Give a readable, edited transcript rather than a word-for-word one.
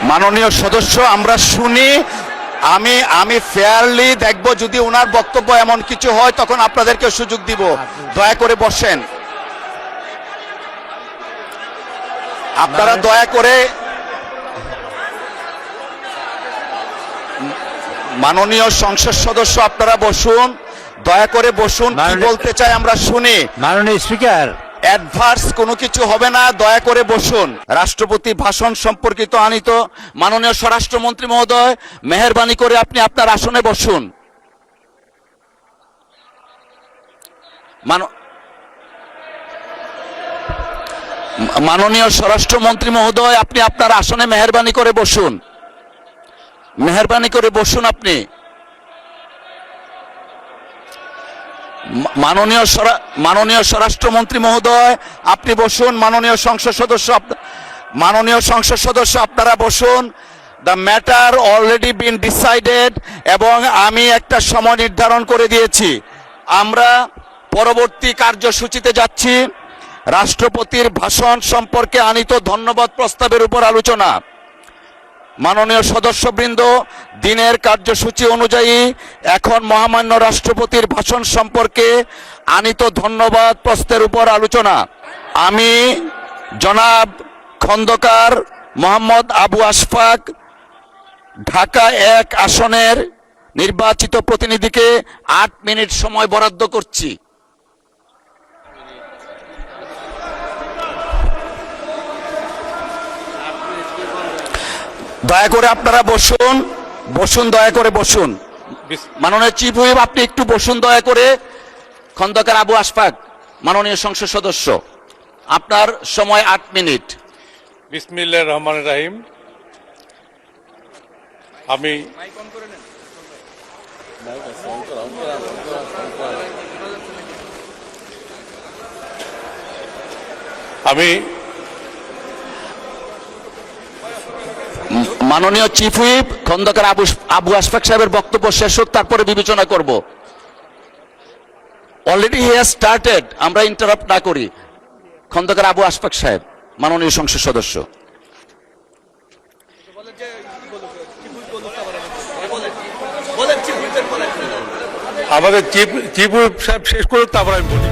মাননীয় সদস্য, আমরা শুনি। আমি ফেয়ারলি দেখব, যদি ওনার বক্তব্য এমন কিছু হয় তখন আপনাদেরকে সুযোগ দিব। দয়া করে বসেন, আপনারা দয়া করে। মাননীয় সংসদ সদস্য, আপনারা বসুন, দয়া করে বসুন। কি বলতে চাই আমরা শুনি। মাননীয় স্পিকার, অ্যাডভার্স কোনো কিছু হবে না, দয়া করে বসুন। রাষ্ট্রপতি ভাষণ সম্পর্কিত আনিত মাননীয় স্বরাষ্ট্রমন্ত্রী মহোদয়, মেহেরবানি করে আপনি আপনার আসনে বসুন। মাননীয় স্বরাষ্ট্রমন্ত্রী মহোদয়, আপনি আপনার আসনে মেহেরবানি করে বসুন। মেহেরবানি করে বসুন আপনি। মাননীয় স্বরাষ্ট্রমন্ত্রী মহোদয়, আপনি বসুন। মাননীয় সংসদ সদস্য আপনারা বসুন। The matter already been decided, এবং আমি একটা সময় নির্ধারণ করে দিয়েছি। আমরা পরবর্তী কার্যসূচিতে যাচ্ছি। রাষ্ট্রপতির ভাষণ সম্পর্কে আনিত ধন্যবাদ প্রস্তাবের উপর আলোচনা। মাননীয় সদস্যবৃন্দ, দিনের কার্যসূচি অনুযায়ী এখন মহামান্য রাষ্ট্রপতির ভাষণ সম্পর্কে আনিত ধন্যবাদ প্রস্তাবের উপর আলোচনা। আমি জনাব খন্দকার মোহাম্মদ আবু আশফাক, ঢাকা 1 আসনের নির্বাচিত প্রতিনিধিকে 8 মিনিট সময় বরাদ্দ করছি। দয়া করে আপনারা বসুন, দয়া করে বসুন। মাননীয় চিফ হুইপ, আপনি একটু বসুন দয়া করে। খন্দকার আবু আশফাক, মাননীয় সংসদ সদস্য, আপনার সময় 8 মিনিট। বিসমিল্লাহির রহমানির রহিম। আমি মাননীয় চিফ হুইপ খন্দকার আবু আশফাক সাহেবের বক্তব্য শেষ হোক, তারপরে বিবেচনা করব। অলরেডি হি হ্যাজ স্টার্টেড, আমরা ইন্টারাপ্ট না করি। খন্দকার আবু আশফাক সাহেব, মাননীয় সংসদ সদস্য। আমাদের চিফ হুইপ সাহেব শেষ করুন, তারপর আমি বলি।